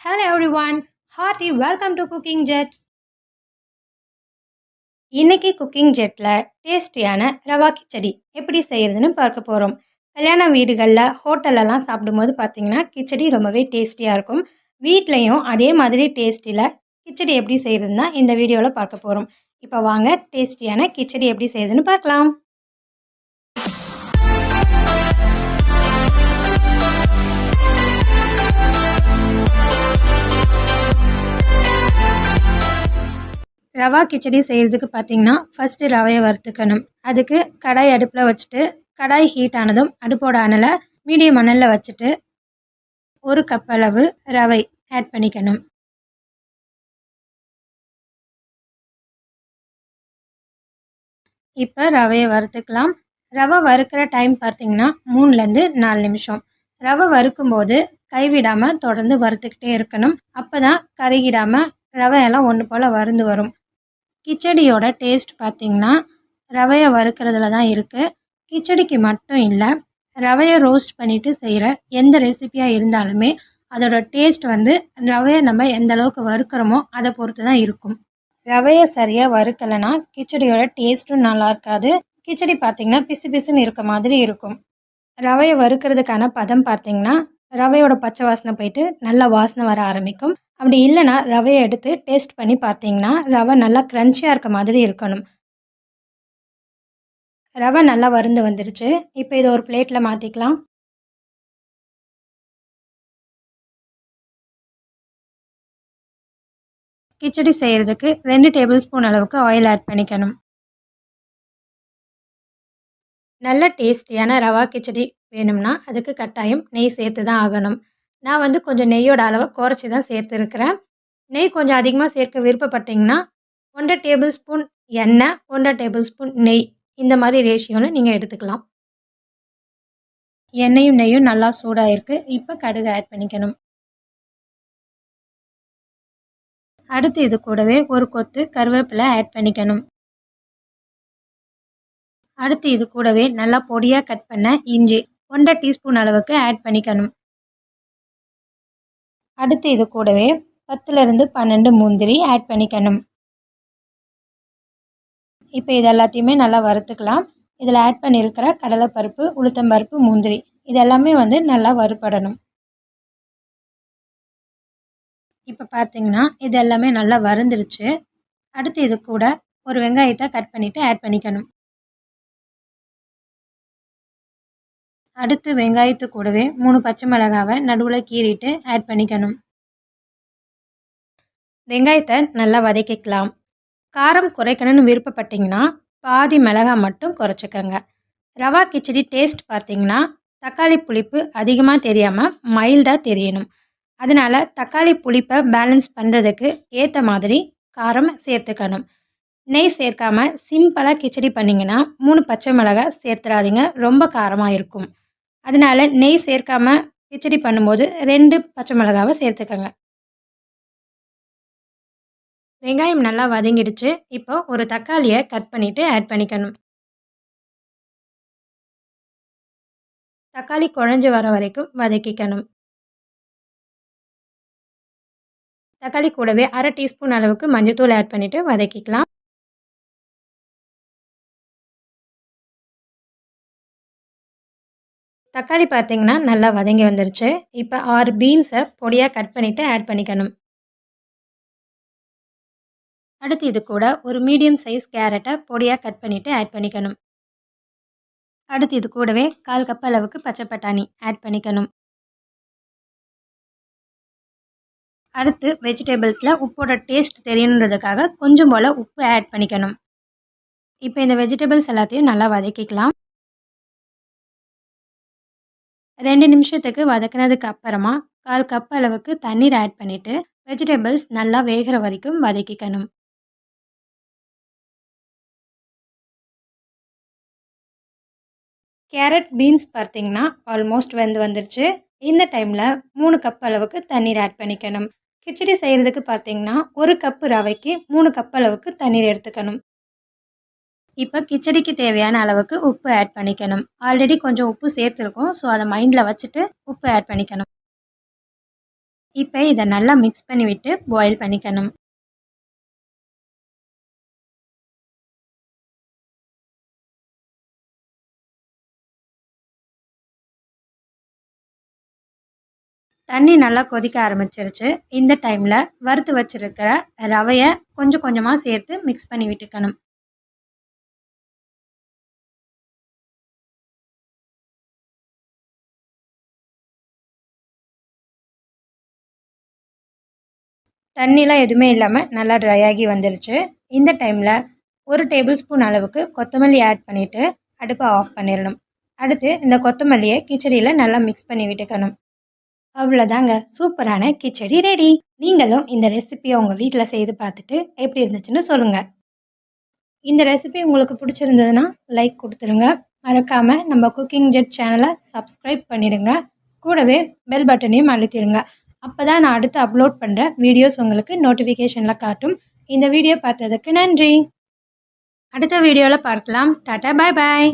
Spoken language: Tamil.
Hello everyone, hearty welcome to Cooking Jet. இன்னைக்கு குக்கிங் ஜெட்ல டேஸ்டியான ரவா கிச்சடி எப்படி செய்யறதுன்னு பார்க்க போறோம். கல்யாண வீடுகளில் ஹோட்டல்லலாம் சாப்பிடும்போது பார்த்தீங்கன்னா கிச்சடி ரொம்பவே டேஸ்டியாக இருக்கும். வீட்லேயும் அதே மாதிரி டேஸ்டியில் கிச்சடி எப்படி செய்யறதுன்னா இந்த வீடியோவில் பார்க்க போகிறோம். இப்போ வாங்க டேஸ்டியான கிச்சடி எப்படி செய்யறதுன்னு பார்க்கலாம். ரவா கிச்சடி செய்கிறதுக்கு பார்த்தீங்கன்னா ஃபஸ்ட்டு ரவையை வறுத்துக்கணும். அதுக்கு கடாய் அடுப்பில் வச்சுட்டு கடாய் ஹீட் ஆனதும் அடுப்போட அனலை மீடியம் அனலில் வச்சுட்டு 1 கப் அளவு ரவை ஆட் பண்ணிக்கணும். இப்போ ரவையை வறுத்துக்கலாம். ரவை வறுக்கிற டைம் பார்த்தீங்கன்னா 3லேருந்து 4 நிமிஷம். ரவை வறுக்கும்போது கைவிடாமல் தொடர்ந்து வறுத்துக்கிட்டே இருக்கணும். அப்போ தான் கருகிடாமல் ரவையெல்லாம் ஒன்று போல் வறுந்து வரும். கிச்சடியோட டேஸ்ட் பார்த்திங்கன்னா ரவையை வறுக்கிறதுல தான் இருக்குது. கிச்சடிக்கு மட்டும் இல்லை, ரவையை ரோஸ்ட் பண்ணிவிட்டு செய்கிற எந்த ரெசிபியாக இருந்தாலுமே அதோட டேஸ்ட் ரவையை நம்ம எந்த அளவுக்கு வறுக்கிறோமோ அதை பொறுத்து தான் இருக்கும். ரவையை சரியாக வறுக்கலைன்னா கிச்சடியோட டேஸ்ட்டும் நல்லா இருக்காது. கிச்சடி பார்த்திங்கன்னா பிசு பிசுன்னு இருக்க மாதிரி இருக்கும். ரவையை வறுக்கிறதுக்கான பதம் பார்த்திங்கன்னா ரவையோட பச்சை வாசனை போயிட்டு நல்லா வாசனை வர ஆரம்பிக்கும். அப்படி இல்லைன்னா ரவையை எடுத்து டேஸ்ட் பண்ணி பார்த்தீங்கன்னா ரவை நல்லா க்ரன்ச்சியாக இருக்க மாதிரி இருக்கணும். ரவை நல்லா வறுந்து வந்துருச்சு. இப்போ இதை ஒரு பிளேட்டில் மாற்றிக்கலாம். கிச்சடி செய்கிறதுக்கு 2 டேபிள் ஸ்பூன் அளவுக்கு ஆயில் ஆட் பண்ணிக்கணும். நல்ல டேஸ்டியான ரவா கிச்சடி வேணும்னா அதுக்கு கட்டாயம் நெய் சேர்த்து தான் ஆகணும். நான் கொஞ்சம் நெய்யோட அளவை குறைச்சி தான் சேர்த்துருக்கிறேன். நெய் கொஞ்சம் அதிகமாக சேர்க்க விருப்பப்பட்டீங்கன்னா 1 டேபிள் ஸ்பூன் எண்ணெய், 1 டேபிள் ஸ்பூன் நெய், இந்த மாதிரி ரேஷியோவில் நீங்கள் எடுத்துக்கலாம். எண்ணெயும் நெய்யும் நல்லா சூடாக இருக்குது. இப்போ கடுகு ஆட் பண்ணிக்கணும். அடுத்து இது கூடவே ஒரு கொத்து கருவேப்பிலை ஆட் பண்ணிக்கணும். அடுத்து இது கூடவே நல்லா பொடியாக கட் பண்ண இஞ்சி 1 டீஸ்பூன் அளவுக்கு ஆட் பண்ணிக்கணும். அடுத்து இது கூடவே 10லேருந்து 12 முந்திரி ஆட் பண்ணிக்கணும். இப்போ இது எல்லாத்தையுமே நல்லா வறுத்துக்கலாம். இதில் ஆட் பண்ணியிருக்கிற கடலைப்பருப்பு, உளுத்தம்பருப்பு, முந்திரி இதெல்லாமே நல்லா வறுபடணும். இப்போ பார்த்தீங்கன்னா இது எல்லாமே நல்லா வறுந்துருச்சு. அடுத்து இது கூட ஒரு வெங்காயத்தை கட் பண்ணிவிட்டு ஆட் பண்ணிக்கணும். அடுத்து வெங்காயத்து கூடவே 3 பச்சை மிளகாவை நடுவில் கீறிட்டு ஆட் பண்ணிக்கணும். வெங்காயத்தை நல்லா வதக்கிக்கலாம். காரம் குறைக்கணும்னு விருப்பப்பட்டிங்கன்னா பாதி மிளகாய் மட்டும் குறைச்சிக்கோங்க. ரவா கிச்சடி டேஸ்ட் பார்த்தீங்கன்னா தக்காளி புளிப்பு அதிகமாக தெரியாமல் மைல்டாக தெரியணும். அதனால் தக்காளி புளிப்பை பேலன்ஸ் பண்ணுறதுக்கு ஏற்ற மாதிரி காரம் சேர்த்துக்கணும். நெய் சேர்க்காம சிம்பிளாக கிச்சடி பண்ணிங்கன்னா 3 பச்சை மிளகாய் சேர்த்துறாதீங்க, ரொம்ப காரமாக இருக்கும். அதனால் நெய் சேர்க்காம கிச்சடி பண்ணும்போது 2 பச்சை மிளகாவை சேர்த்துக்கோங்க. வெங்காயம் நல்லா வதங்கிடுச்சு. இப்போ ஒரு தக்காளியை கட் பண்ணிவிட்டு ஆட் பண்ணிக்கணும். தக்காளி குழஞ்சு வர வரைக்கும் வதக்கிக்கணும். தக்காளி கூடவே 1/2 டீஸ்பூன் அளவுக்கு மஞ்சள்தூள் ஆட் பண்ணிவிட்டு வதக்கிக்கலாம். தக்காளி பார்த்தீங்கன்னா நல்லா வதங்கி வந்துருச்சு. இப்போ 6 பீன்ஸை பொடியாக கட் பண்ணிவிட்டு ஆட் பண்ணிக்கணும். அடுத்து இது கூட ஒரு மீடியம் சைஸ் கேரட்டை பொடியாக கட் பண்ணிவிட்டு ஆட் பண்ணிக்கணும். அடுத்து இது கூடவே 1/4 கப் அளவுக்கு பச்சை பட்டாணி ஆட் பண்ணிக்கணும். அடுத்து வெஜிடபிள்ஸில் உப்போட டேஸ்ட் தெரியணுன்றதுக்காக கொஞ்சம் போல் உப்பு ஆட் பண்ணிக்கணும். இப்போ இந்த வெஜிடபிள்ஸ் எல்லாத்தையும் நல்லா வதக்கிக்கலாம். 2 நிமிஷத்துக்கு வதக்கினதுக்கு அப்புறமா 1/4 கப் அளவுக்கு தண்ணீர் ஆட் பண்ணிவிட்டு வெஜிடபிள்ஸ் நல்லா வேகிற வரைக்கும் வதக்கிக்கணும். கேரட், பீன்ஸ் பார்த்தீங்கன்னா ஆல்மோஸ்ட் வந்துருச்சு. இந்த டைமில் 3 கப் அளவுக்கு தண்ணீர் ஆட் பண்ணிக்கணும். கிச்சடி செய்கிறதுக்கு பார்த்தீங்கன்னா 1 கப்பு ரவைக்கு 3 கப் அளவுக்கு தண்ணீர் எடுத்துக்கணும். இப்போ கிச்சடிக்கு தேவையான அளவுக்கு உப்பு ஆட் பண்ணிக்கணும். ஆல்ரெடி கொஞ்சம் உப்பு சேர்த்துருக்கோம், ஸோ அதை மைண்டில் வச்சுட்டு உப்பு ஆட் பண்ணிக்கணும். இப்போ இதை நல்லா மிக்ஸ் பண்ணி விட்டு பாயில் பண்ணிக்கணும். தண்ணி நல்லா கொதிக்க ஆரம்பிச்சிருச்சு. இந்த டைமில் வறுத்து வச்சிருக்கிற ரவையை கொஞ்சம் கொஞ்சமாக சேர்த்து மிக்ஸ் பண்ணி விட்டுக்கணும். தண்ணிலாம் எதுவுமே இல்லாமல் நல்லா ட்ரை ஆகி வந்துருச்சு. இந்த டைமில் 1 டேபிள் ஸ்பூன் அளவுக்கு கொத்தமல்லி ஆட் பண்ணிவிட்டு அடுப்பை ஆஃப் பண்ணிடணும். அடுத்து இந்த கொத்தமல்லியை கிச்சடியில் நல்லா மிக்ஸ் பண்ணி விட்டுக்கணும். அவ்வளோதாங்க, சூப்பரான கிச்சடி ரெடி. நீங்களும் இந்த ரெசிபியை உங்கள் வீட்டில் செய்து பார்த்துட்டு எப்படி இருந்துச்சுன்னு சொல்லுங்கள். இந்த ரெசிபி உங்களுக்கு பிடிச்சிருந்ததுன்னா லைக் கொடுத்துருங்க. மறக்காமல் நம்ம குக்கிங் ஜெட் சேனலை சப்ஸ்கிரைப் பண்ணிடுங்க. கூடவே பெல் பட்டனையும் அழுத்திடுங்க. அப்போ தான் நான் அடுத்து அப்லோட் பண்ணுற வீடியோஸ் உங்களுக்கு நோட்டிஃபிகேஷனில் காட்டும். இந்த வீடியோ பார்த்ததுக்கு நன்றி. அடுத்த வீடியோவில் பார்க்கலாம். டாட்டா, பாய் பாய்.